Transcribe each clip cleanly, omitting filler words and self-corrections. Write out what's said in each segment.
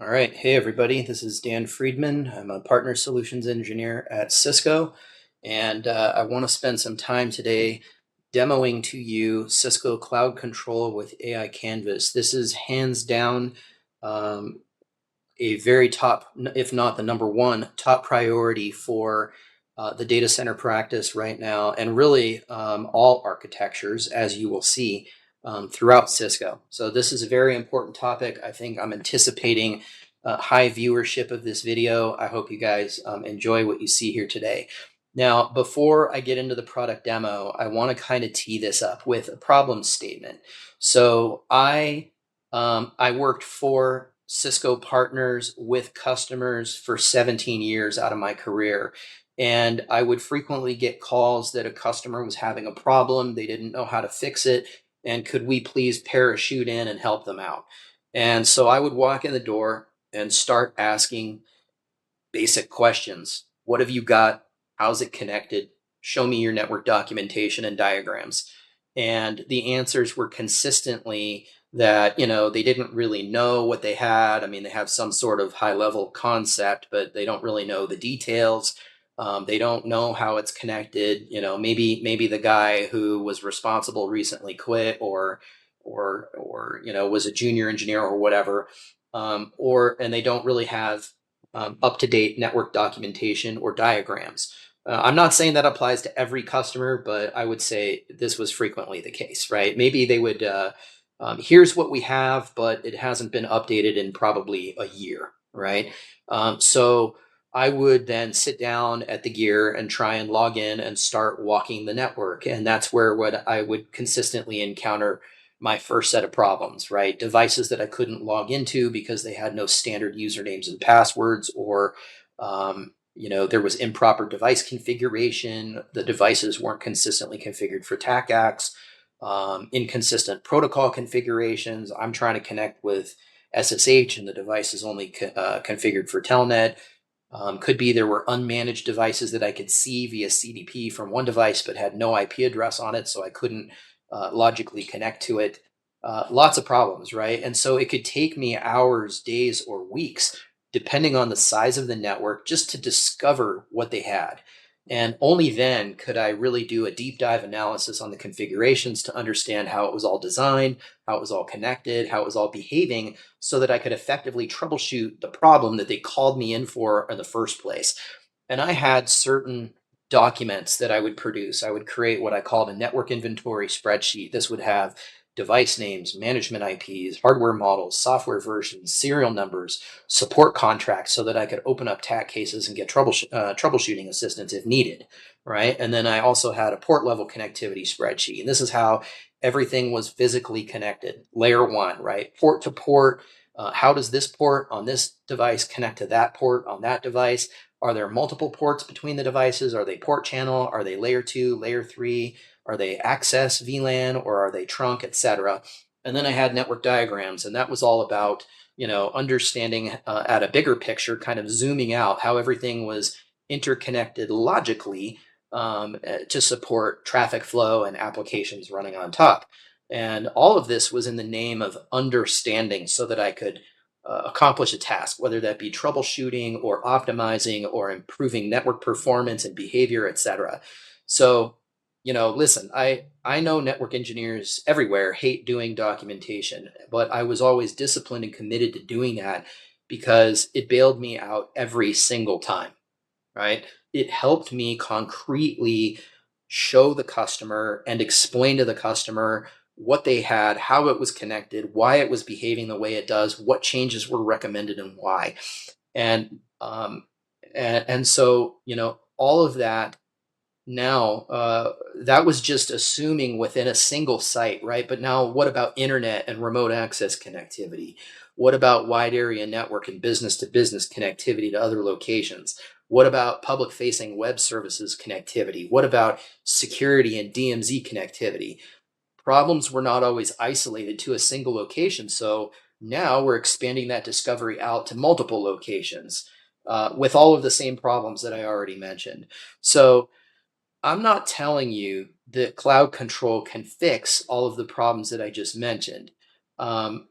All right. Hey, everybody. This is Dan Friedman. I'm a partner solutions engineer at Cisco, and I want to spend some time today demoing to you Cisco Cloud Control with AI Canvas. This is hands down um, a very top, if not the number one top priority for the data center practice right now, and really all architectures, as you will see throughout Cisco. So this is a very important topic. I think I'm anticipating high viewership of this video. I hope you guys enjoy what you see here today. Now, before I get into the product demo, I want to kind of tee this up with a problem statement. So I worked for Cisco partners with customers for 17 years out of my career. And I would frequently get calls that a customer was having a problem, they didn't know how to fix it, and could we please parachute in and help them out? And so I would walk in the door and start asking basic questions. What have you got? How's it connected? Show me your network documentation and diagrams. And the answers were consistently that, they didn't really know what they had. I mean, they have some sort of high level concept, but they don't really know the details. They don't know how it's connected. Maybe the guy who was responsible recently quit, or was a junior engineer or whatever. And they don't really have up-to-date network documentation or diagrams. I'm not saying that applies to every customer, but I would say this was frequently the case, right? Maybe they would, here's what we have, but it hasn't been updated in probably a year, right? So I would then sit down at the gear and try and log in and start walking the network. And that's where what I would consistently encounter my first set of problems, right? Devices that I couldn't log into because they had no standard usernames and passwords, or there was improper device configuration. The devices weren't consistently configured for TACACs, inconsistent protocol configurations. I'm trying to connect with SSH and the device is only configured for Telnet. Could be there were unmanaged devices that I could see via CDP from one device but had no IP address on it, so I couldn't logically connect to it. Lots of problems, right? And so it could take me hours, days, or weeks, depending on the size of the network, just to discover what they had. And only then could I really do a deep dive analysis on the configurations to understand how it was all designed, how it was all connected, how it was all behaving, so that I could effectively troubleshoot the problem that they called me in for in the first place. And I had certain documents that I would produce. I would create what I called a network inventory spreadsheet. This would have device names, management IPs, hardware models, software versions, serial numbers, support contracts, so that I could open up TAC cases and get troubleshooting assistance if needed, right? And then I also had a port level connectivity spreadsheet. And this is how everything was physically connected. Layer one, right? Port to port. How does this port on this device connect to that port on that device? Are there multiple ports between the devices? Are they port channel? Are they layer two, layer three? Are they access VLAN, or are they trunk, etc.? And then I had network diagrams, and that was all about understanding at a bigger picture, kind of zooming out how everything was interconnected logically to support traffic flow and applications running on top. And all of this was in the name of understanding, so that I could accomplish a task, whether that be troubleshooting or optimizing or improving network performance and behavior, etc. So, listen, I know network engineers everywhere hate doing documentation, but I was always disciplined and committed to doing that because it bailed me out every single time, right? It helped me concretely show the customer and explain to the customer what they had, how it was connected, why it was behaving the way it does, what changes were recommended and why. And so, all of that now, that was just assuming within a single site, right? But now what about internet and remote access connectivity? What about wide area network and business to business connectivity to other locations? What about public facing web services connectivity? What about security and DMZ connectivity? Problems were not always isolated to a single location. So now we're expanding that discovery out to multiple locations with all of the same problems that I already mentioned. So I'm not telling you that cloud control can fix all of the problems that I just mentioned. Um,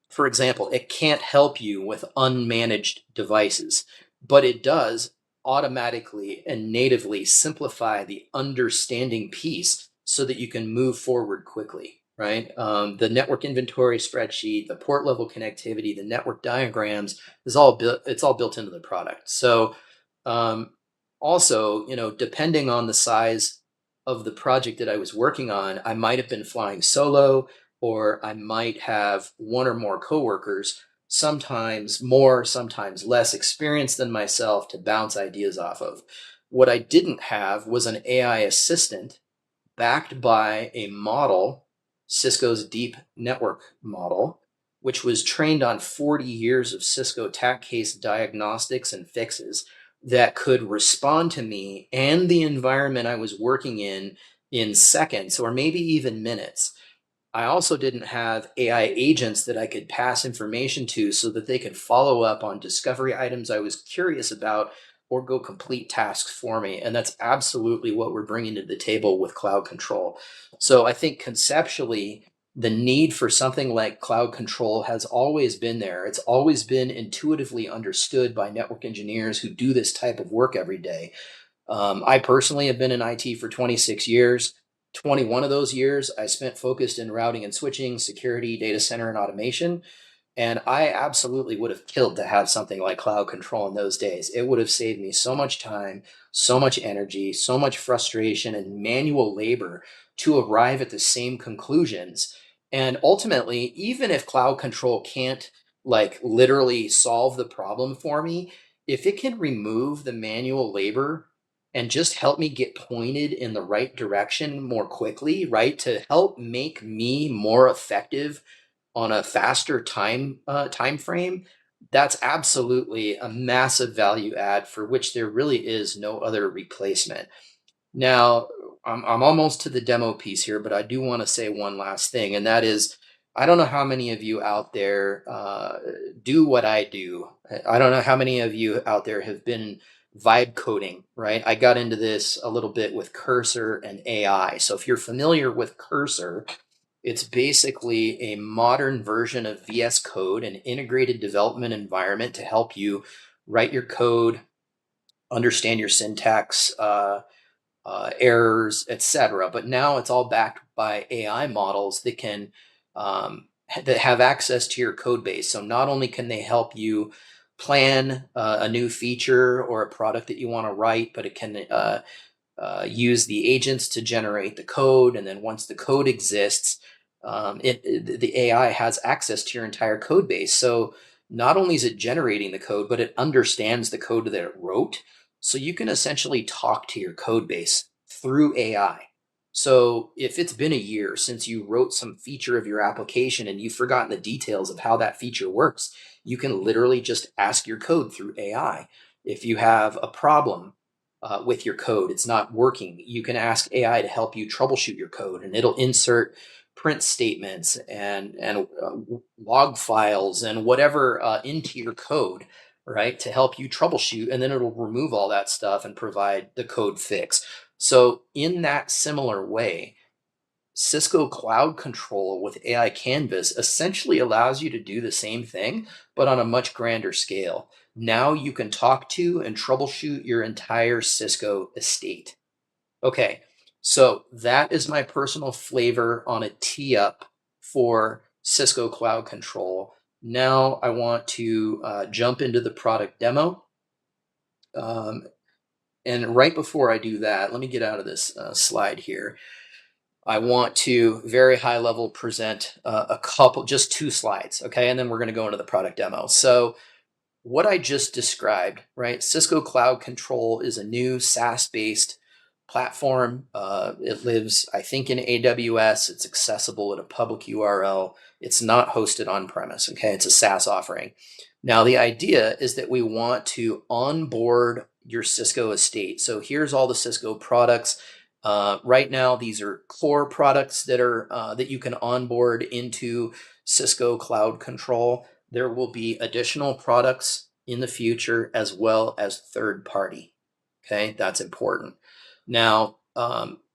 For example, it can't help you with unmanaged devices, but it does automatically and natively simplify the understanding piece so that you can move forward quickly, right? The network inventory spreadsheet, the port level connectivity, the network diagrams is all built. It's all built into the product. So, um, also, depending on the size of the project that I was working on, I might have been flying solo, or I might have one or more coworkers, sometimes more, sometimes less experienced than myself, to bounce ideas off of. What I didn't have was an AI assistant backed by a model, Cisco's deep network model, which was trained on 40 years of Cisco attack case diagnostics and fixes that could respond to me and the environment I was working in seconds or maybe even minutes. I also didn't have AI agents that I could pass information to so that they could follow up on discovery items I was curious about or go complete tasks for me. And that's absolutely what we're bringing to the table with cloud control. So I think conceptually, the need for something like cloud control has always been there. It's always been intuitively understood by network engineers who do this type of work every day. I personally have been in IT for 26 years. 21 of those years I spent focused in routing and switching, security, data center, and automation. And I absolutely would have killed to have something like cloud control in those days. It would have saved me so much time, so much energy, so much frustration, and manual labor to arrive at the same conclusions. And ultimately, even if cloud control can't like literally solve the problem for me, if it can remove the manual labor and just help me get pointed in the right direction more quickly, right? To help make me more effective on a faster time frame, that's absolutely a massive value add for which there really is no other replacement. Now, I'm almost to the demo piece here, but I do want to say one last thing, and that is, I don't know how many of you out there do what I do. I don't know how many of you out there have been vibe coding, right? I got into this a little bit with Cursor and AI. So if you're familiar with Cursor, it's basically a modern version of VS Code, an integrated development environment to help you write your code, understand your syntax, errors, etc. But now it's all backed by AI models that can that have access to your code base. So not only can they help you plan a new feature or a product that you want to write, but it can use the agents to generate the code, and then once the code exists, the AI has access to your entire code base. So not only is it generating the code, but it understands the code that it wrote. So you can essentially talk to your code base through AI. So if it's been a year since you wrote some feature of your application and you've forgotten the details of how that feature works, you can literally just ask your code through AI. If you have a problem with your code, it's not working, you can ask AI to help you troubleshoot your code, and it'll insert print statements and log files and whatever into your code, right, to help you troubleshoot, and then it'll remove all that stuff and provide the code fix. So in that similar way, Cisco Cloud Control with AI Canvas essentially allows you to do the same thing, but on a much grander scale. Now you can talk to and troubleshoot your entire Cisco estate. Okay, so that is my personal flavor on a tee up for Cisco Cloud Control. Now I want to jump into the product demo. Um, and right before I do that, let me get out of this slide here. I want to very high level present just two slides, okay? And then we're going to go into the product demo. So what I just described, right? Cisco Cloud Control is a new SaaS-based platform. It lives, I think, in AWS. It's accessible at a public URL. It's not hosted on premise, okay? It's a SaaS offering. Now, the idea is that we want to onboard your Cisco estate. So here's all the Cisco products. Right now, these are core products that you can onboard into Cisco Cloud Control. There will be additional products in the future as well as third party. Okay, that's important. Now,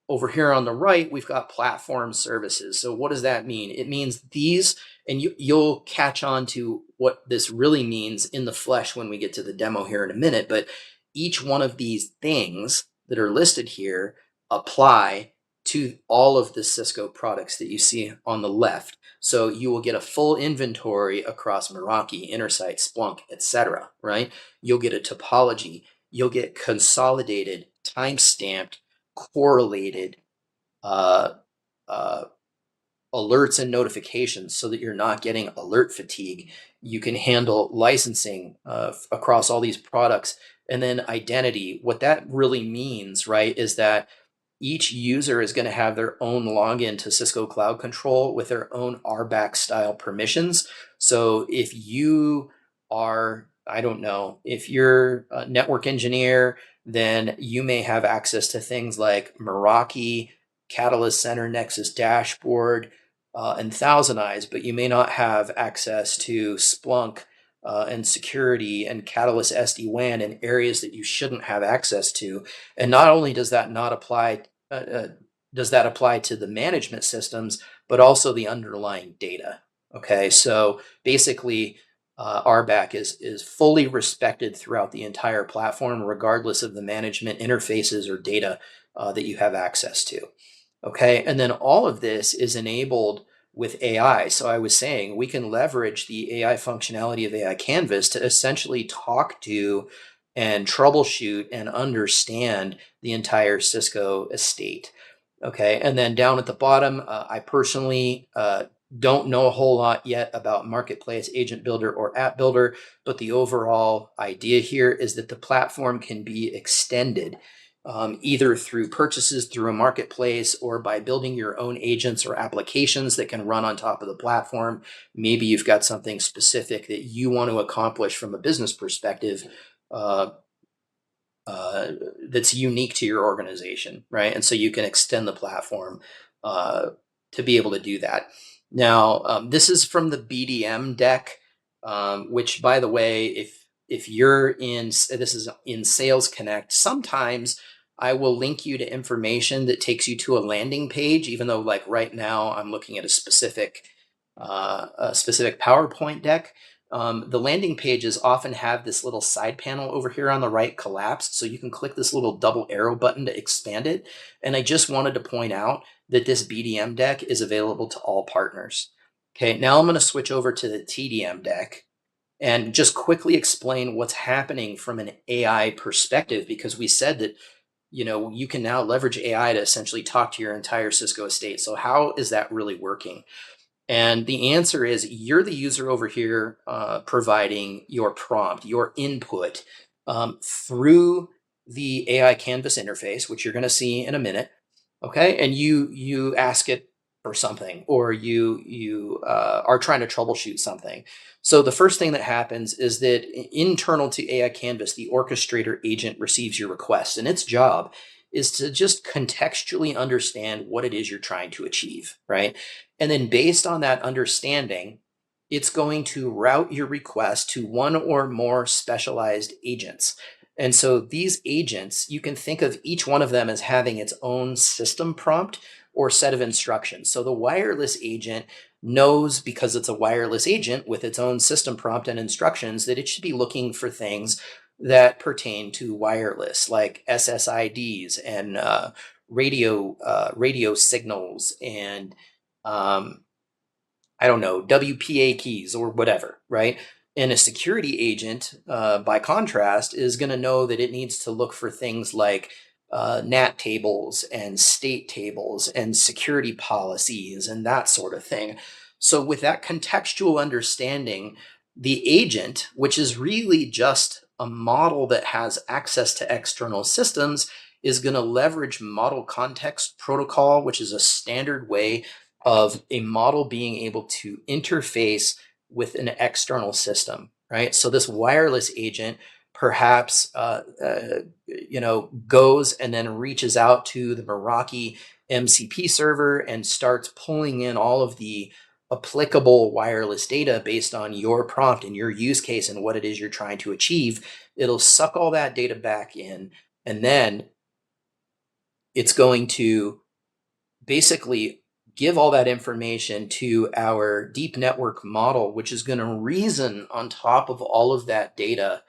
over here on the right, we've got platform services. So what does that mean? It means these, and you'll catch on to what this really means in the flesh when we get to the demo here in a minute. But each one of these things that are listed here apply to all of the Cisco products that you see on the left. So you will get a full inventory across Meraki, Intersight, Splunk, etc. Right? You'll get a topology. You'll get consolidated, time-stamped, correlated uh, uh, alerts and notifications so that you're not getting alert fatigue. You can handle licensing across all these products. And then identity. What that really means, right, is that each user is going to have their own login to Cisco Cloud Control with their own RBAC style permissions. So if you are, I don't know, if you're a network engineer, then you may have access to things like Meraki, Catalyst Center, Nexus Dashboard, and Thousand Eyes, but you may not have access to Splunk and security and Catalyst SD-WAN in areas that you shouldn't have access to. And not only does that not apply, does that apply to the management systems, but also the underlying data. Okay, so basically, RBAC is fully respected throughout the entire platform, regardless of the management interfaces or data that you have access to. Okay, and then all of this is enabled with AI. So I was saying we can leverage the AI functionality of AI Canvas to essentially talk to and troubleshoot and understand the entire Cisco estate. Okay, and then down at the bottom, I personally don't know a whole lot yet about Marketplace, Agent Builder, or App Builder, but the overall idea here is that the platform can be extended either through purchases through a marketplace or by building your own agents or applications that can run on top of the platform. Maybe you've got something specific that you want to accomplish from a business perspective uh, that's unique to your organization, right? And so you can extend the platform uh, to be able to do that. Now, this is from the BDM deck, which, by the way, if you're in, this is in Sales Connect, sometimes I will link you to information that takes you to a landing page, even though like right now I'm looking at a specific PowerPoint deck. The landing pages often have this little side panel over here on the right collapsed, so you can click this little double arrow button to expand it. And I just wanted to point out that this BDM deck is available to all partners. Okay, now I'm going to switch over to the TDM deck and just quickly explain what's happening from an AI perspective, because we said that you can now leverage AI to essentially talk to your entire Cisco estate. So how is that really working? And the answer is you're the user over here providing your prompt, your input through the AI Canvas interface, which you're going to see in a minute. Okay, and you ask it for something, or you are trying to troubleshoot something. So the first thing that happens is that internal to AI Canvas, the orchestrator agent receives your request, and its job is to just contextually understand what it is you're trying to achieve, right? And then based on that understanding, it's going to route your request to one or more specialized agents. And so these agents, you can think of each one of them as having its own system prompt or set of instructions. So the wireless agent knows, because it's a wireless agent with its own system prompt and instructions, that it should be looking for things that pertain to wireless, like SSIDs and radio signals and I don't know, WPA keys or whatever, right? And a security agent, by contrast, is going to know that it needs to look for things like NAT tables and state tables and security policies and that sort of thing. So, with that contextual understanding, the agent, which is really just a model that has access to external systems, is going to leverage model context protocol, which is a standard way of a model being able to interface with an external system, right? So this wireless agent perhaps goes and then reaches out to the Meraki MCP server and starts pulling in all of the applicable wireless data based on your prompt and your use case and what it is you're trying to achieve. It'll suck all that data back in, and then it's going to basically give all that information to our deep network model, which is going to reason on top of all of that data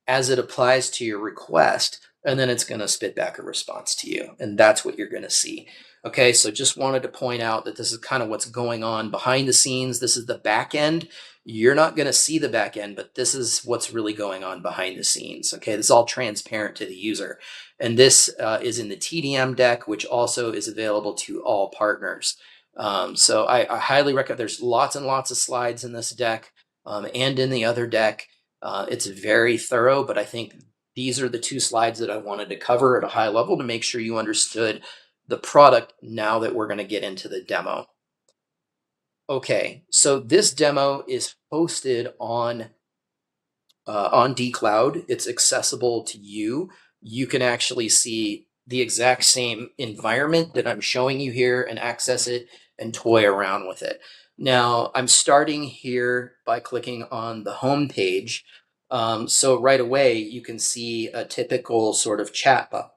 as it applies to your request, and then it's going to spit back a response to you. And that's what you're going to see. Okay, so just wanted to point out that this is kind of what's going on behind the scenes. This is the back end. You're not going to see the back end, but this is what's really going on behind the scenes. Okay, this is all transparent to the user. And this is in the TDM deck, which also is available to all partners. So I highly recommend, there's lots and lots of slides in this deck and in the other deck. It's very thorough, but I think these are the two slides that I wanted to cover at a high level to make sure you understood the product now that we're going to get into the demo. Okay, so this demo is hosted on dCloud. It's accessible to you. You can actually see the exact same environment that I'm showing you here and access it and toy around with it. Now, I'm starting here by clicking on the home page. So right away, you can see a typical sort of chatbot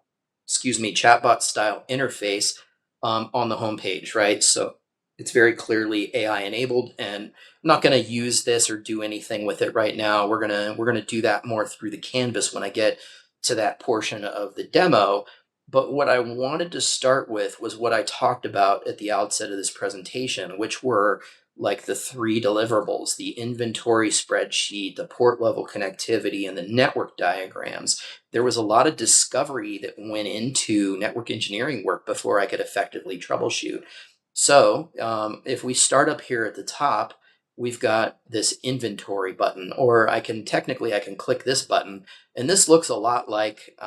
style interface on the home page, right? So it's very clearly AI enabled, and I'm not going to use this or do anything with it right now. We're gonna do that more through the canvas when I get to that portion of the demo. But what I wanted to start with was what I talked about at the outset of this presentation, which were like the three deliverables: the inventory spreadsheet, the port level connectivity, and the network diagrams. There was a lot of discovery that went into network engineering work before I could effectively troubleshoot. So if we start up here at the top, we've got this inventory button, or I can click this button, and this looks a lot like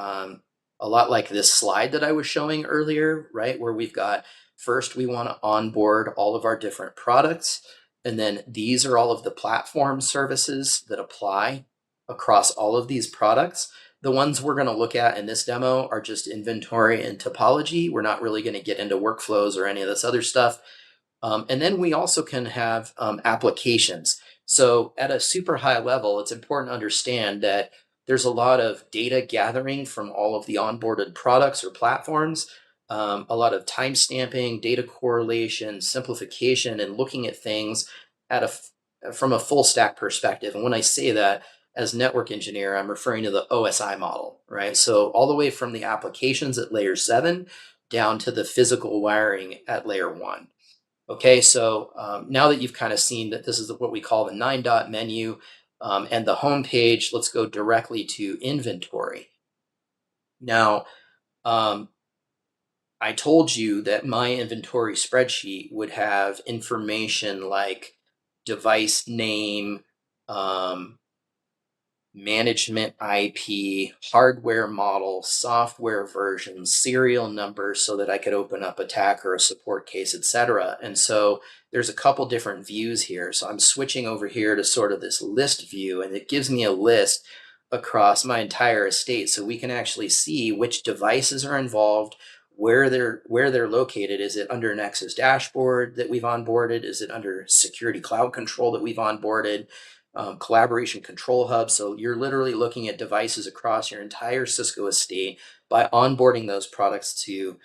this slide that I was showing earlier, right? Where we've got, first we want to onboard all of our different products, and then these are all of the platform services that apply across all of these products. The ones we're going to look at in this demo are just inventory and topology. We're not really going to get into workflows or any of this other stuff. And then we also can have applications. So at a super high level, it's important to understand that there's a lot of data gathering from all of the onboarded products or platforms, a lot of time stamping, data correlation, simplification, and looking at things from a full stack perspective. And when I say that, as network engineer, I'm referring to the OSI model, right? So all the way from the applications at layer 7 down to the physical wiring at layer 1. Okay, so now that you've kind of seen that this is what we call the 9-dot menu and the home page, let's go directly to inventory. Now, I told you that my inventory spreadsheet would have information like device name, management IP, hardware model, software version, serial number, so that I could open up a TAC or a support case, etc. And so there's a couple different views here. So I'm switching over here to sort of this list view, and it gives me a list across my entire estate, so we can actually see which devices are involved, where they're located. Is it under Nexus dashboard that we've onboarded? Is it under security cloud control that we've onboarded? Collaboration control hub. So you're literally looking at devices across your entire Cisco estate by onboarding those products to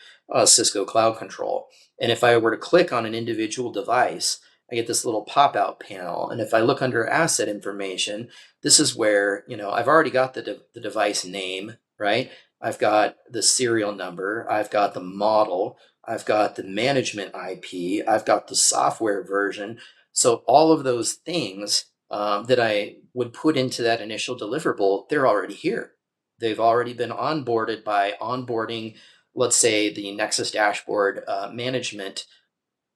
Cisco Cloud Control. And if I were to click on an individual device, I get this little pop-out panel. And if I look under asset information, this is where, I've already got the device name, right? I've got the serial number, I've got the model, I've got the management IP, I've got the software version. So all of those things that I would put into that initial deliverable, they're already here. They've already been onboarded by onboarding, let's say, the Nexus dashboard management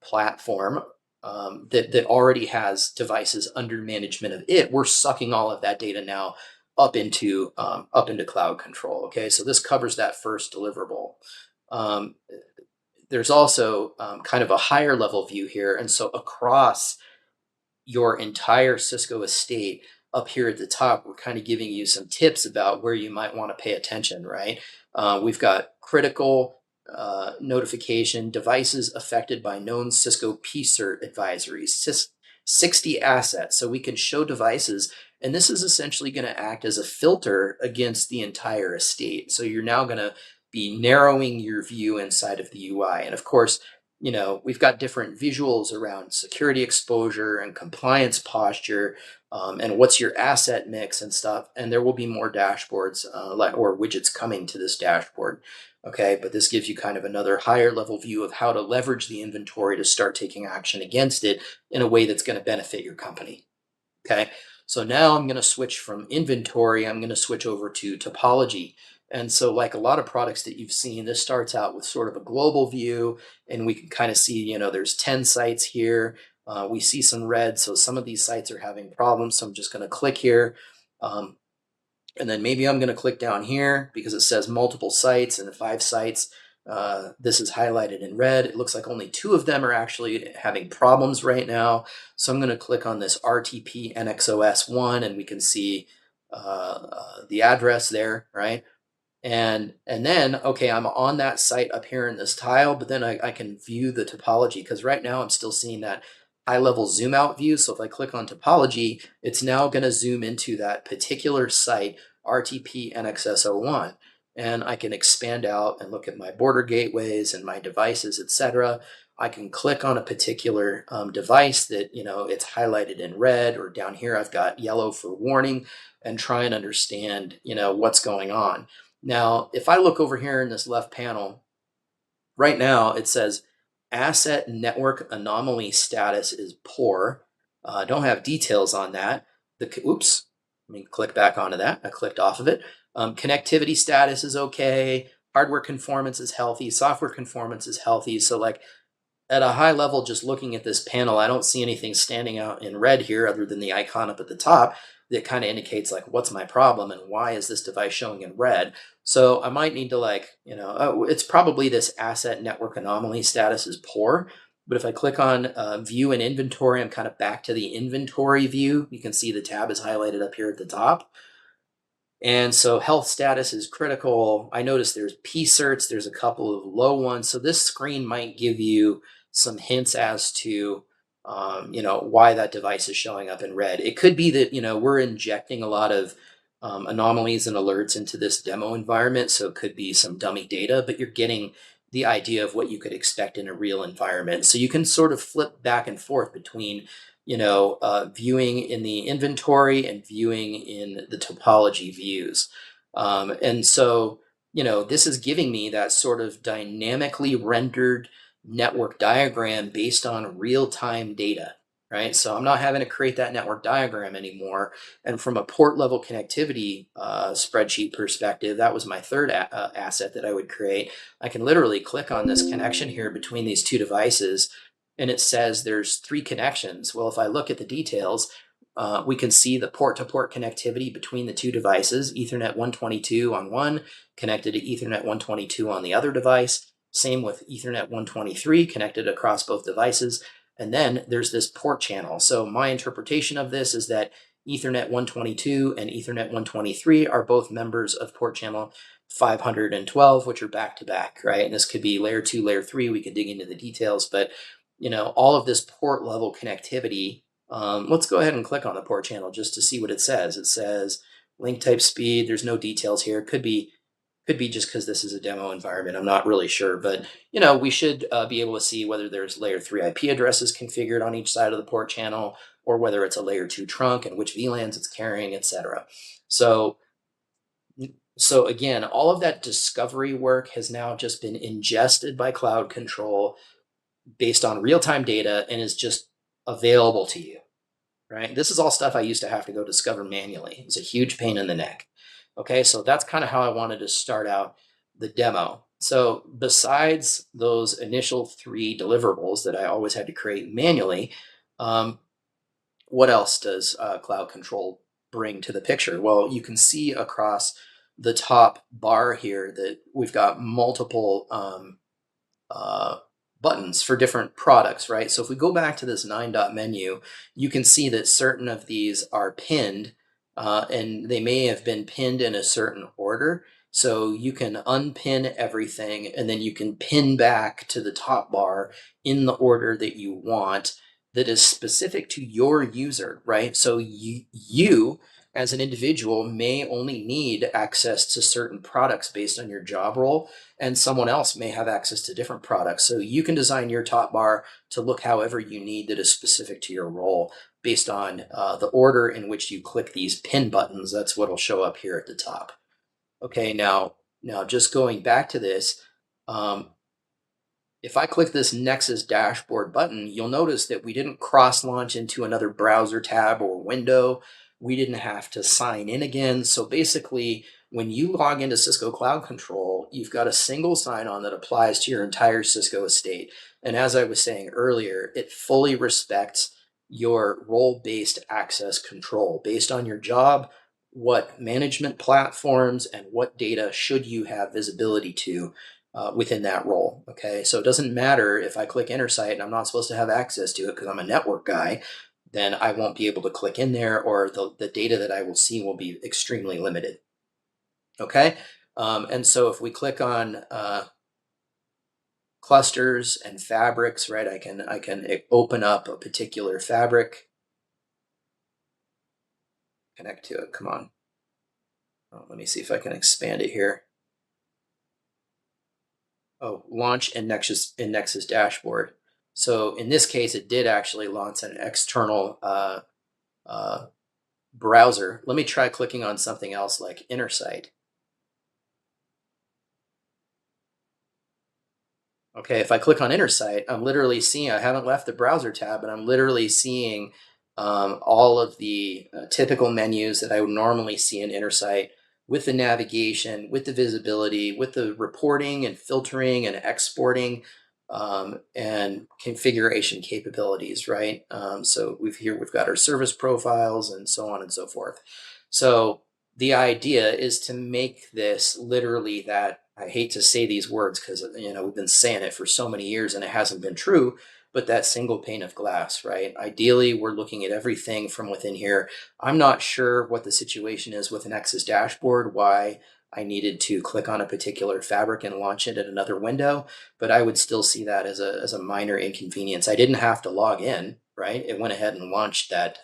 platform that already has devices under management of it. We're sucking all of that data now up into cloud control. Okay, so this covers that first deliverable. There's also kind of a higher level view here, and so across your entire Cisco estate, up here at the top, we're kind of giving you some tips about where you might want to pay attention, right? We've got critical notification, devices affected by known Cisco PCERT advisories, 60 assets. So we can show devices, and this is essentially going to act as a filter against the entire estate. So you're now going to be narrowing your view inside of the UI. And of course, we've got different visuals around security exposure and compliance posture, and what's your asset mix and stuff. And there will be more dashboards or widgets coming to this dashboard. Okay, but this gives you kind of another higher level view of how to leverage the inventory to start taking action against it in a way that's going to benefit your company. Okay, so now I'm going to switch from inventory, I'm going to switch over to topology. And so, like a lot of products that you've seen, this starts out with sort of a global view, and we can kind of see, there's 10 sites here. We see some red, so some of these sites are having problems. So I'm just going to click here. And then maybe I'm going to click down here because it says multiple sites and 5 sites. This is highlighted in red. It looks like only 2 of them are actually having problems right now. So I'm going to click on this RTP NXOS1, and we can see the address there, right? And then, okay, I'm on that site up here in this tile, but then I can view the topology, because right now I'm still seeing that high level zoom out view. So if I click on topology, it's now going to zoom into that particular site, RTP NXS01. And I can expand out and look at my border gateways and my devices, etc. I can click on a particular device that, it's highlighted in red, or down here I've got yellow for warning, and try and understand, what's going on. Now, if I look over here in this left panel, right now it says asset network anomaly status is poor. Don't have details on that. Oops, let me click back onto that. I clicked off of it. Connectivity status is okay. Hardware conformance is healthy. Software conformance is healthy. So like at a high level, just looking at this panel, I don't see anything standing out in red here other than the icon up at the top that kind of indicates like, what's my problem and why is this device showing in red? So I might need to it's probably this asset network anomaly status is poor. But if I click on view and inventory, I'm kind of back to the inventory view. You can see the tab is highlighted up here at the top. And so health status is critical. I noticed there's P-certs, there's a couple of low ones. So this screen might give you some hints as to, why that device is showing up in red. It could be that, we're injecting a lot of anomalies and alerts into this demo environment. So it could be some dummy data, but you're getting the idea of what you could expect in a real environment. So you can sort of flip back and forth between viewing in the inventory and viewing in the topology views. And so, this is giving me that sort of dynamically rendered network diagram based on real-time data, right? So I'm not having to create that network diagram anymore. And from a port level connectivity spreadsheet perspective, that was my third asset that I would create. I can literally click on this connection here between these 2 devices, and it says there's 3 connections. Well, if I look at the details, we can see the port-to-port connectivity between the 2 devices, Ethernet 122 on one, connected to Ethernet 122 on the other device. Same with Ethernet 123 connected across both devices. And then there's this port channel. So my interpretation of this is that Ethernet 122 and Ethernet 123 are both members of port channel 512, which are back to back, right? And this could be layer 2, layer 3. We could dig into the details, but all of this port level connectivity. Let's go ahead and click on the port channel just to see what it says. It says link type speed. There's no details here. Could be just because this is a demo environment. I'm not really sure, but we should be able to see whether there's layer 3 IP addresses configured on each side of the port channel, or whether it's a layer 2 trunk and which VLANs it's carrying, etc. So again, all of that discovery work has now just been ingested by Cloud Control based on real-time data and is just available to you, right? This is all stuff I used to have to go discover manually. It's a huge pain in the neck. Okay, so that's kind of how I wanted to start out the demo. So besides those initial 3 deliverables that I always had to create manually, what else does Cloud Control bring to the picture? Well, you can see across the top bar here that we've got multiple buttons for different products, right? So if we go back to this 9-dot menu, you can see that certain of these are pinned, and they may have been pinned in a certain order. So you can unpin everything, and then you can pin back to the top bar in the order that you want, that is specific to your user, right? So you as an individual may only need access to certain products based on your job role, and someone else may have access to different products. So you can design your top bar to look however you need that is specific to your role based on the order in which you click these pin buttons. That's what will show up here at the top. Okay, now just going back to this, um, if I click this Nexus dashboard button, you'll notice that we didn't cross launch into another browser tab or window. We didn't have to sign in again. So basically, when you log into Cisco Cloud Control, you've got a single sign-on that applies to your entire Cisco estate. And as I was saying earlier, it fully respects your role-based access control based on your job, what management platforms and what data should you have visibility to within that role. Okay, so it doesn't matter if I click Intersight and I'm not supposed to have access to it because I'm a network guy, then I won't be able to click in there, or the data that I will see will be extremely limited. Okay, and so if we click on clusters and fabrics, right, I can open up a particular fabric, connect to it. Come on. Oh, let me see if I can expand it here. Oh, launch in Nexus dashboard. So in this case, it did actually launch an external uh, browser. Let me try clicking on something else like Intersight. Okay, if I click on Intersight, I'm literally seeing, I haven't left the browser tab, but I'm literally seeing all of the typical menus that I would normally see in Intersight, with the navigation, with the visibility, with the reporting and filtering and exporting and configuration capabilities, right? So we've got our service profiles and so on and so forth. So the idea is to make this literally that, I hate to say these words because we've been saying it for so many years and it hasn't been true, but that single pane of glass, right? Ideally, we're looking at everything from within here. I'm not sure what the situation is with an Nexus dashboard, why I needed to click on a particular fabric and launch it at another window, but I would still see that as a minor inconvenience. I didn't have to log in, right? It went ahead and launched that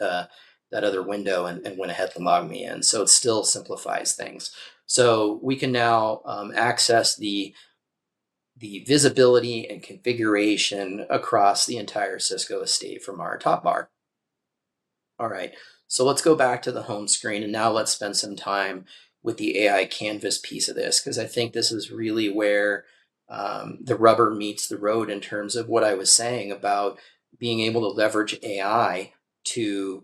other window and went ahead and logged me in. So it still simplifies things. So we can now access the visibility and configuration across the entire Cisco estate from our top bar. All right, so let's go back to the home screen and now let's spend some time with the AI Canvas piece of this, because I think this is really where the rubber meets the road in terms of what I was saying about being able to leverage AI to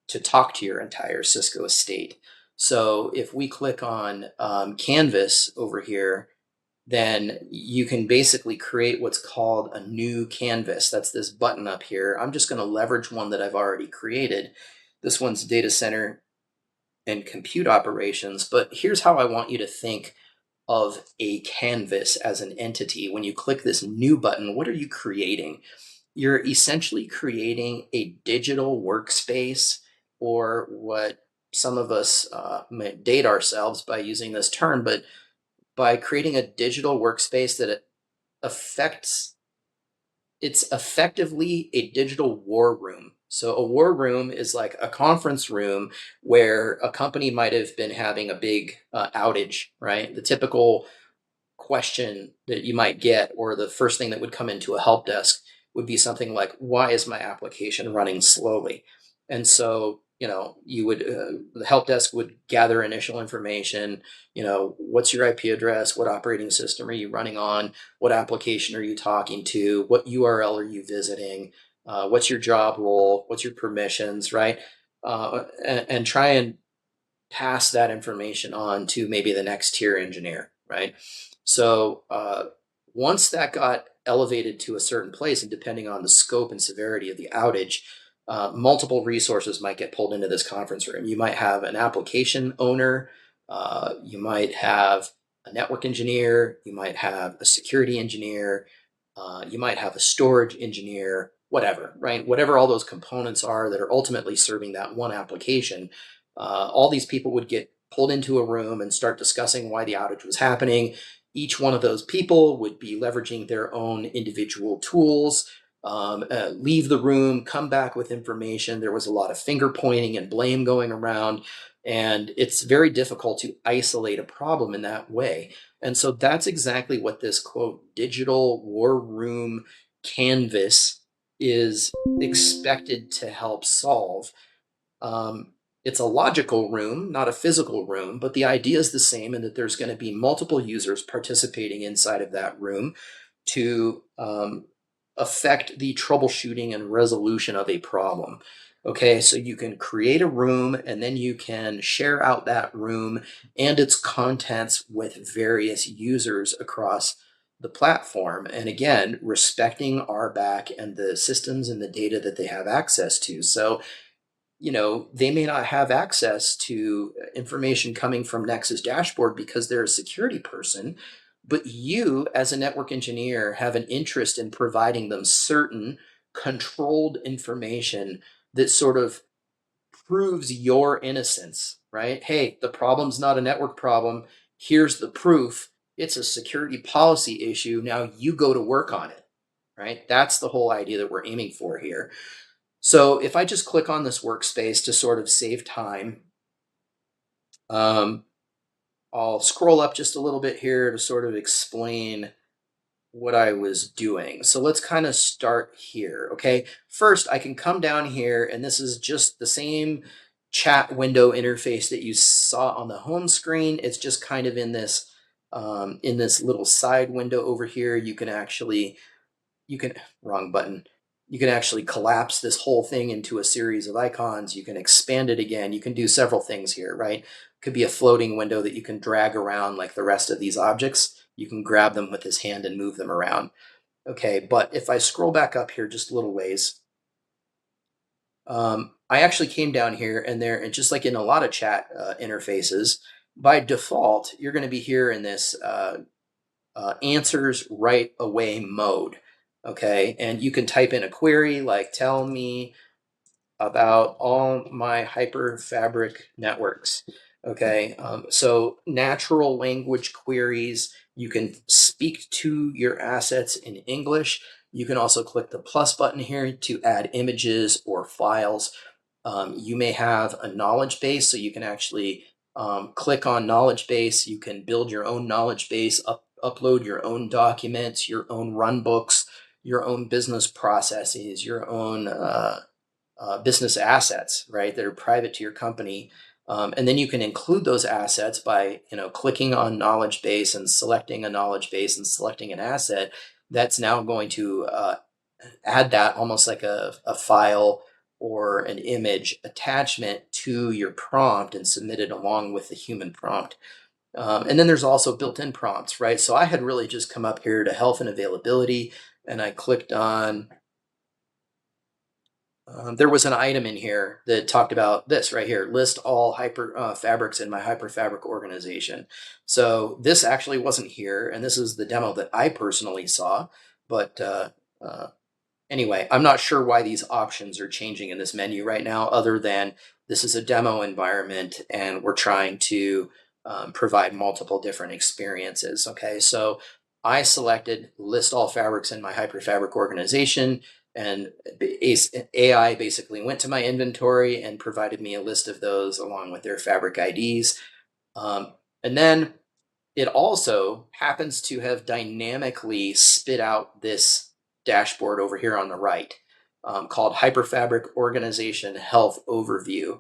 talk to your entire Cisco estate. So if we click on Canvas over here, then you can basically create what's called a new canvas. That's this button up here. I'm just going to leverage one that I've already created. This one's data center and compute operations, but here's how I want you to think of a canvas as an entity. When you click this new button, what are you creating? You're essentially creating a digital workspace, or what some of us may date ourselves by using this term, but by creating a digital workspace that affects, it's effectively a digital war room. So a war room is like a conference room where a company might have been having a big outage, right? The typical question that you might get, or the first thing that would come into a help desk, would be something like, why is my application running slowly? And so you would the help desk would gather initial information. What's your IP address, what operating system are you running on, what application are you talking to, what URL are you visiting, what's your job role, what's your permissions, right? And try and pass that information on to maybe the next tier engineer, right? So once that got elevated to a certain place, and depending on the scope and severity of the outage, multiple resources might get pulled into this conference room. You might have an application owner, you might have a network engineer, you might have a security engineer, you might have a storage engineer, whatever, right? Whatever all those components are that are ultimately serving that one application, all these people would get pulled into a room and start discussing why the outage was happening. Each one of those people would be leveraging their own individual tools. leave the room, come back with information. There was a lot of finger pointing and blame going around, and it's very difficult to isolate a problem in that way. And so that's exactly what this quote digital war room canvas is expected to help solve. Um, it's a logical room, not a physical room, but the idea is the same in that there's going to be multiple users participating inside of that room to affect the troubleshooting and resolution of a problem. Okay, so you can create a room and then you can share out that room and its contents with various users across the platform. And again, respecting RBAC and the systems and the data that they have access to. So they may not have access to information coming from Nexus dashboard because they're a security person, but you, as a network engineer, have an interest in providing them certain controlled information that sort of proves your innocence, right? Hey, the problem's not a network problem. Here's the proof. It's a security policy issue. Now you go to work on it, right? That's the whole idea that we're aiming for here. So if I just click on this workspace to sort of save time, um, I'll scroll up just a little bit here to sort of explain what I was doing. So let's kind of start here. Okay. First, I can come down here, and this is just the same chat window interface that you saw on the home screen. It's just kind of in this little side window over here. You can wrong button. You can actually collapse this whole thing into a series of icons. You can expand it again. You can do several things here, right? Could be a floating window that you can drag around like the rest of these objects. You can grab them with this hand and move them around. Okay, but if I scroll back up here just a little ways, I actually came down here and just like in a lot of chat interfaces, by default, you're going to be here in this answers right away mode. Okay, and you can type in a query like tell me about all my hyperfabric networks. Okay, so natural language queries, you can speak to your assets in English. You can also click the plus button here to add images or files. You may have a knowledge base, so you can actually click on knowledge base. You can build your own knowledge base, upload your own documents, your own run books, your own business processes, your own business assets, right, that are private to your company. And then you can include those assets by, clicking on knowledge base and selecting a knowledge base and selecting an asset that's now going to add that almost like a file or an image attachment to your prompt and submit it along with the human prompt. And then there's also built-in prompts, right? So I had really just come up here to health and availability, and I clicked on there was an item in here that talked about this right here, list all hyper fabrics in my hyperfabric organization. So this actually wasn't here, and this is the demo that I personally saw. But anyway, I'm not sure why these options are changing in this menu right now, other than this is a demo environment and we're trying to provide multiple different experiences. Okay, so I selected list all fabrics in my hyperfabric organization, and AI basically went to my inventory and provided me a list of those along with their fabric IDs. And then it also happens to have dynamically spit out this dashboard over here on the right, called Hyperfabric Organization Health Overview.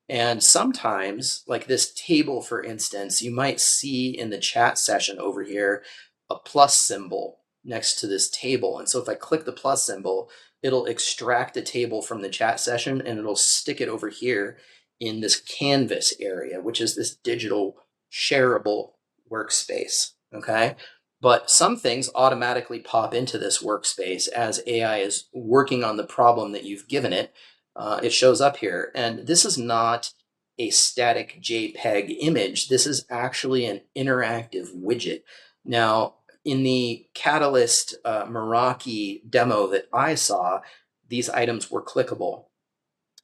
And sometimes, like this table, for instance, you might see in the chat session over here a plus symbol next to this table. And so if I click the plus symbol, it'll extract the table from the chat session and it'll stick it over here in this canvas area, which is this digital shareable workspace. Okay. But some things automatically pop into this workspace as AI is working on the problem that you've given it. It shows up here. And this is not a static JPEG image. This is actually an interactive widget. Now, in the Catalyst Meraki demo that I saw, these items were clickable.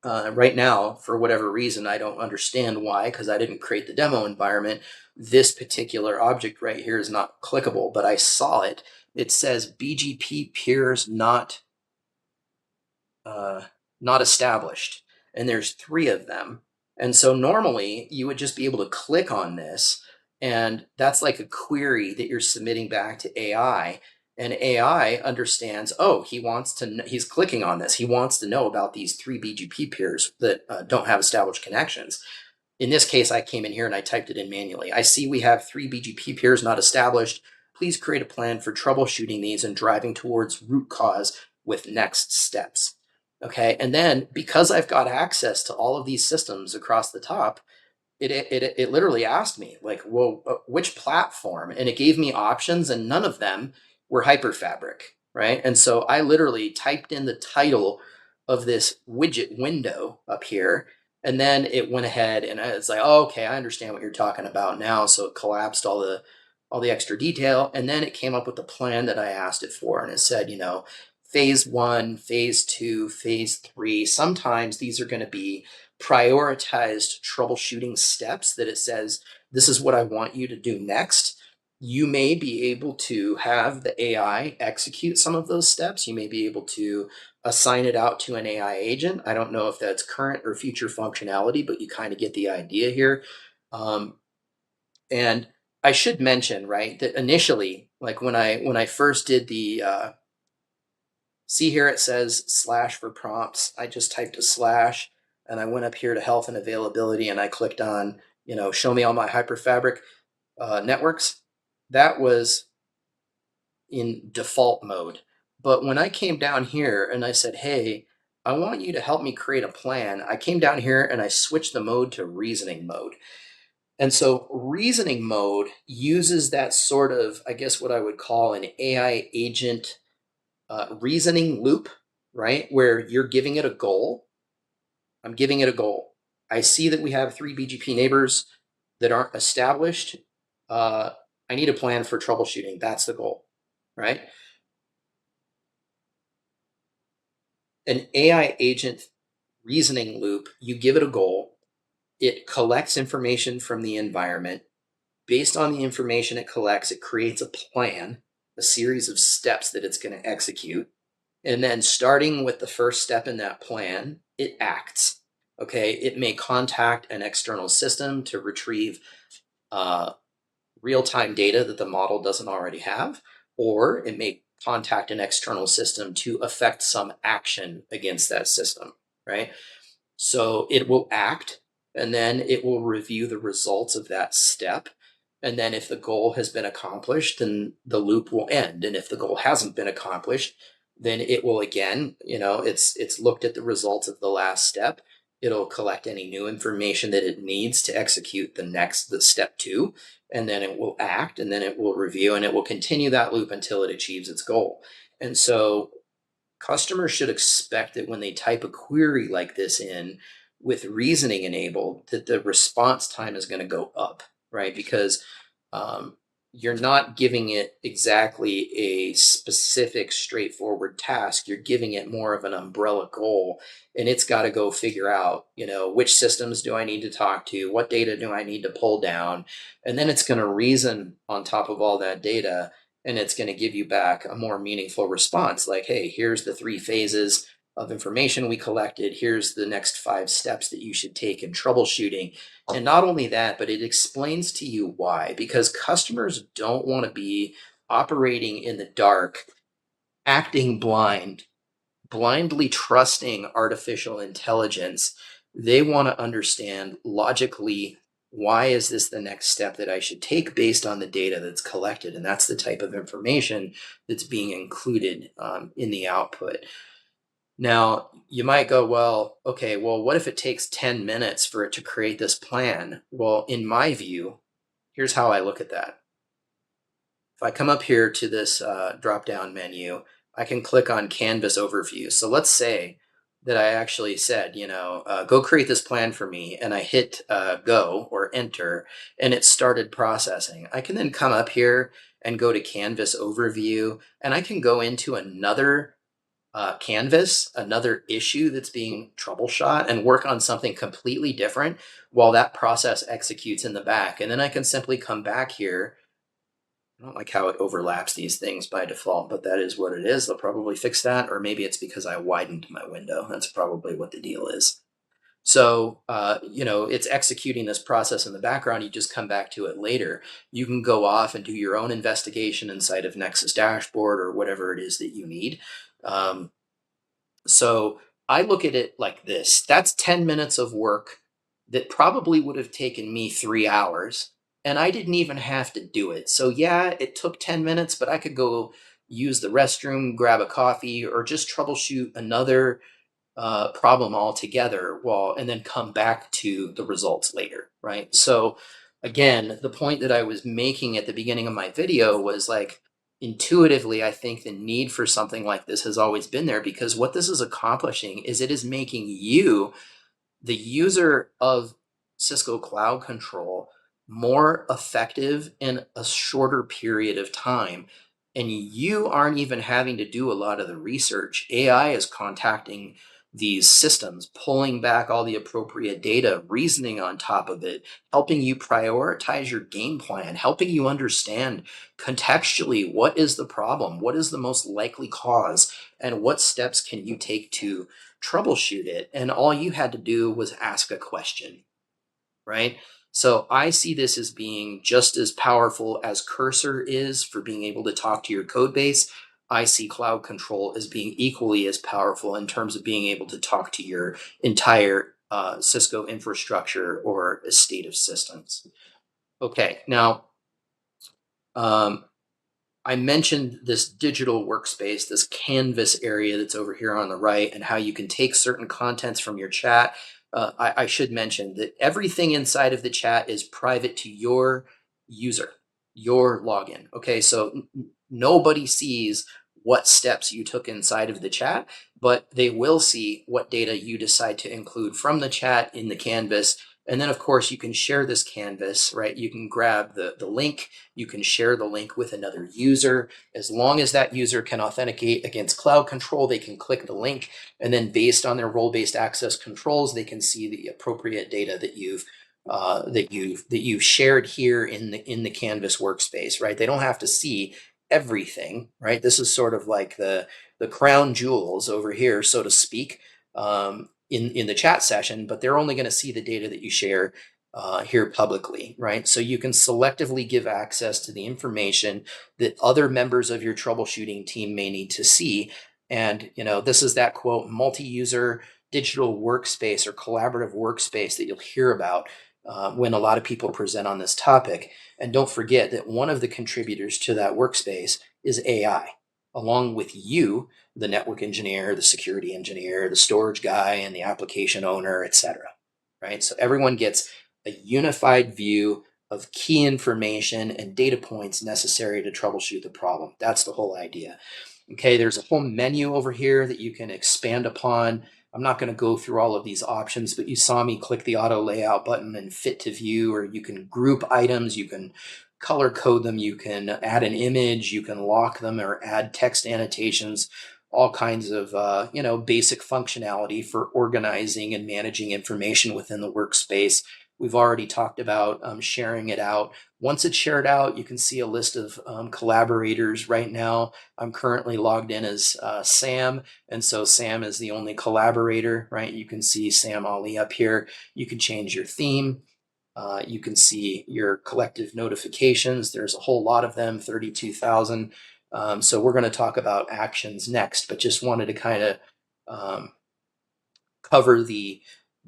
Right now, for whatever reason, I don't understand why, because I didn't create the demo environment. This particular object right here is not clickable, but I saw it. It says BGP peers not not established, and there's three of them. And so normally you would just be able to click on this, and that's like a query that you're submitting back to AI. And AI understands, oh, he's clicking on this. He wants to know about these three BGP peers that don't have established connections. In this case, I came in here and I typed it in manually. I see we have three BGP peers not established. Please create a plan for troubleshooting these and driving towards root cause with next steps. Okay, and then because I've got access to all of these systems across the top, it literally asked me like, well, which platform? And it gave me options, and none of them were Hyperfabric, right? And so I literally typed in the title of this widget window up here, and then it went ahead and it's like, oh, okay, I understand what you're talking about now. So it collapsed all the extra detail, and then it came up with the plan that I asked it for, and it said, phase one, phase two, phase three. Sometimes these are going to be prioritized troubleshooting steps that it says, this is what I want you to do next. You may be able to have the AI execute some of those steps. You may be able to assign it out to an AI agent. I don't know if that's current or future functionality, but you kind of get the idea here. And I should mention, right, that initially, like when I first did the see here, it says slash for prompts. I just typed a slash and I went up here to health and availability and I clicked on, show me all my Hyperfabric networks. That was in default mode. But when I came down here and I said, hey, I want you to help me create a plan, I came down here and I switched the mode to reasoning mode. And so reasoning mode uses that sort of, I guess, what I would call an AI agent reasoning loop, right? Where you're giving it a goal. I'm giving it a goal. I see that we have three BGP neighbors that aren't established. I need a plan for troubleshooting. That's the goal, right? An AI agent reasoning loop, you give it a goal. It collects information from the environment. Based on the information it collects, it creates a plan, a series of steps that it's going to execute. And then starting with the first step in that plan, it acts. Okay, it may contact an external system to retrieve real-time data that the model doesn't already have, or it may contact an external system to affect some action against that system, right? So it will act, and then it will review the results of that step. And then if the goal has been accomplished, then the loop will end. And if the goal hasn't been accomplished, then it will again, it's looked at the results of the last step. It'll collect any new information that it needs to execute the step two, and then it will act, and then it will review, and it will continue that loop until it achieves its goal. And so customers should expect that when they type a query like this in with reasoning enabled, that the response time is going to go up, right? Because you're not giving it exactly a specific, straightforward task. You're giving it more of an umbrella goal, and it's got to go figure out, which systems do I need to talk to? What data do I need to pull down? And then it's going to reason on top of all that data, and it's going to give you back a more meaningful response like, hey, here's the three phases of information we collected. Here's the next 5 steps that you should take in troubleshooting. And not only that, but it explains to you why, because customers don't want to be operating in the dark, acting blindly trusting artificial intelligence. They want to understand logically, why is this the next step that I should take based on the data that's collected? And that's the type of information that's being included in the output. Now, you might go, well, okay, well, what if it takes 10 minutes for it to create this plan? Well, in my view, here's how I look at that. If I come up here to this drop-down menu, I can click on Canvas Overview. So let's say that I actually said, go create this plan for me, and I hit go or enter, and it started processing. I can then come up here and go to Canvas Overview, and I can go into another canvas, another issue that's being troubleshot, and work on something completely different while that process executes in the back. And then I can simply come back here I don't like how it overlaps these things by default, but that is what it is. They'll probably fix that, or maybe it's because I widened my window. That's probably what the deal is. So, it's executing this process in the background. You just come back to it later. You can go off and do your own investigation inside of Nexus Dashboard or whatever it is that you need. Um, so I look at it like this. That's 10 minutes of work that probably would have taken me 3 hours, and I didn't even have to do it. So, yeah, it took 10 minutes, but I could go use the restroom, grab a coffee, or just troubleshoot another problem altogether, and then come back to the results later, right? So again, the point that I was making at the beginning of my video was like, intuitively, I think the need for something like this has always been there, because what this is accomplishing is it is making you, the user of Cisco Cloud Control, more effective in a shorter period of time. And you aren't even having to do a lot of the research. AI is contacting these systems, pulling back all the appropriate data, reasoning on top of it, helping you prioritize your game plan, helping you understand contextually what is the problem, what is the most likely cause, and what steps can you take to troubleshoot it. And all you had to do was ask a question, right? So I see this as being just as powerful as Cursor is for being able to talk to your code base. I see Cloud Control as being equally as powerful in terms of being able to talk to your entire Cisco infrastructure or estate of systems. Okay, now um, I mentioned this digital workspace, this canvas area that's over here on the right, and how you can take certain contents from your chat. I should mention that everything inside of the chat is private to your user, your login. Okay, so nobody sees what steps you took inside of the chat, but they will see what data you decide to include from the chat in the canvas. And then, of course, you can share this canvas, right? You can grab the link, you can share the link with another user. As long as that user can authenticate against Cloud Control, they can click the link, and then based on their role-based access controls, they can see the appropriate data that you've shared here in the Canvas workspace, right? They don't have to see everything, right? This is sort of like the crown jewels over here, so to speak, in the chat session, but they're only going to see the data that you share here publicly, right? So you can selectively give access to the information that other members of your troubleshooting team may need to see. And, this is that quote, multi-user digital workspace or collaborative workspace that you'll hear about when a lot of people present on this topic. And don't forget that one of the contributors to that workspace is AI, along with you, the network engineer, the security engineer, the storage guy, and the application owner, etc. Right? So everyone gets a unified view of key information and data points necessary to troubleshoot the problem. That's the whole idea. Okay, there's a whole menu over here that you can expand upon. I'm not going to go through all of these options, but you saw me click the auto layout button and fit to view, or you can group items, you can color code them, you can add an image, you can lock them or add text annotations, all kinds of basic functionality for organizing and managing information within the workspace. We've already talked about sharing it out. Once it's shared out, you can see a list of collaborators. Right now, I'm currently logged in as Sam, and so Sam is the only collaborator, right? You can see Sam Ali up here. You can change your theme. You can see your collective notifications. There's a whole lot of them, 32,000. So we're going to talk about actions next, but just wanted to kind of cover the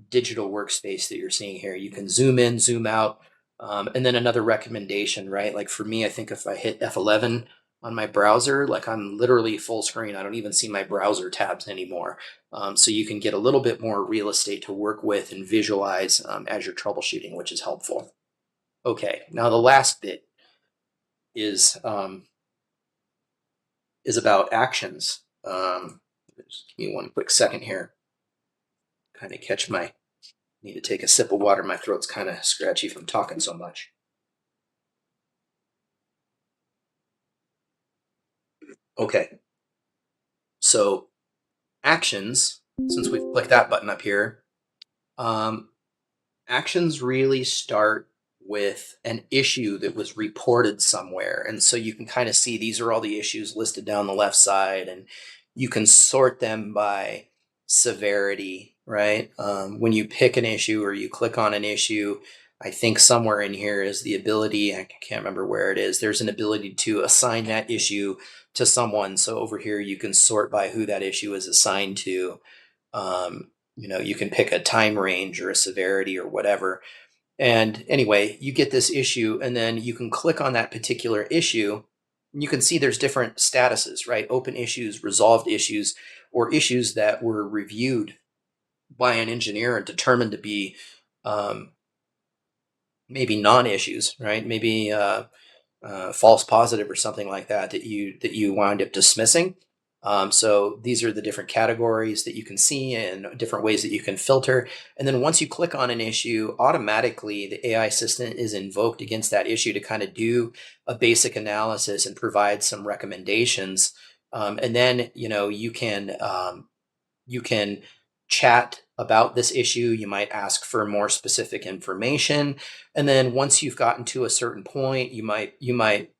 digital workspace that you're seeing here. You can zoom in, zoom out, and then another recommendation, right? Like for me, I think if I hit F11 on my browser, like I'm literally full screen. I don't even see my browser tabs anymore. So you can get a little bit more real estate to work with and visualize as you're troubleshooting, which is helpful. Okay, now the last bit is about actions. Just give me one quick second here. Kind of catch my. Need to take a sip of water. My throat's kind of scratchy from talking so much. Okay. So actions, since we've clicked that button up here, actions really start with an issue that was reported somewhere. And so you can kind of see these are all the issues listed down the left side, and you can sort them by severity, right? When you pick an issue or you click on an issue, I think somewhere in here is the ability, I can't remember where it is, there's an ability to assign that issue to someone. So over here, you can sort by who that issue is assigned to. You can pick a time range or a severity or whatever. And anyway, you get this issue, and then you can click on that particular issue. And you can see there's different statuses, right? Open issues, resolved issues, or issues that were reviewed by an engineer and determined to be um, maybe non-issues, right? Maybe false positive or something like that that you wind up dismissing. So these are the different categories that you can see and different ways that you can filter. And then once you click on an issue, automatically the AI assistant is invoked against that issue to kind of do a basic analysis and provide some recommendations. And then you can chat about this issue. You might ask for more specific information, and then once you've gotten to a certain point, you might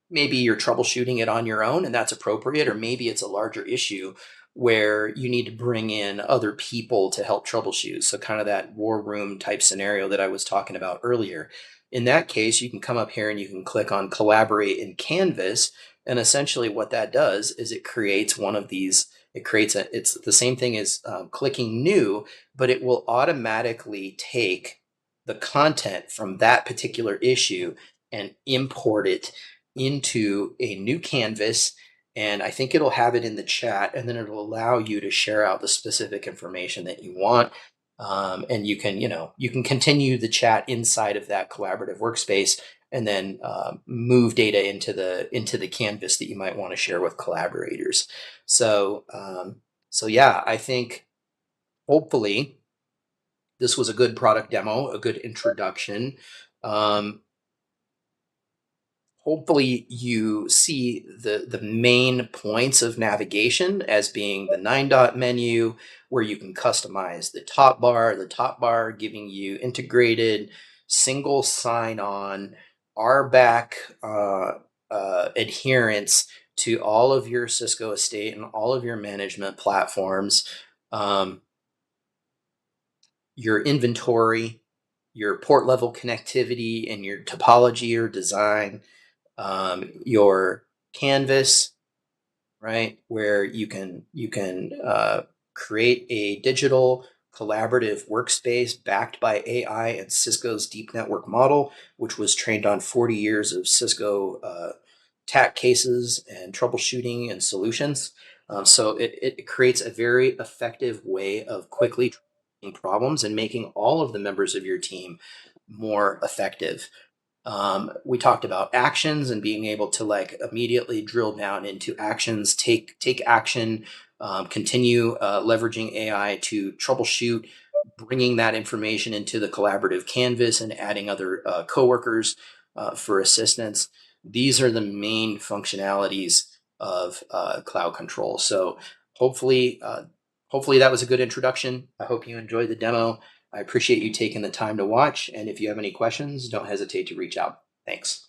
maybe you're troubleshooting it on your own, and that's appropriate, or maybe it's a larger issue where you need to bring in other people to help troubleshoot. So kind of that war room type scenario that I was talking about earlier. In that case, you can come up here and you can click on collaborate in Canvas, and essentially what that does is it creates one of these. It's the same thing as clicking new, but it will automatically take the content from that particular issue and import it into a new canvas. And I think it'll have it in the chat, and then it'll allow you to share out the specific information that you want. And you can continue the chat inside of that collaborative workspace, and then move data into the canvas that you might want to share with collaborators. So yeah, I think hopefully this was a good product demo, a good introduction. Um, Hopefully you see the main points of navigation as being the 9-dot menu, where you can customize the top bar giving you integrated single sign-on RBAC adherence to all of your Cisco estate and all of your management platforms. Your inventory, your port level connectivity, and your topology or design, your canvas, right, where you can create a digital collaborative workspace backed by AI and Cisco's deep network model, which was trained on 40 years of Cisco TAC cases and troubleshooting and solutions. So it creates a very effective way of quickly troubleshooting problems and making all of the members of your team more effective. We talked about actions and being able to like immediately drill down into actions, take action, continue leveraging AI to troubleshoot, bringing that information into the collaborative canvas and adding other coworkers for assistance. These are the main functionalities of cloud control. So hopefully, hopefully that was a good introduction. I hope you enjoyed the demo. I appreciate you taking the time to watch. And if you have any questions, don't hesitate to reach out. Thanks.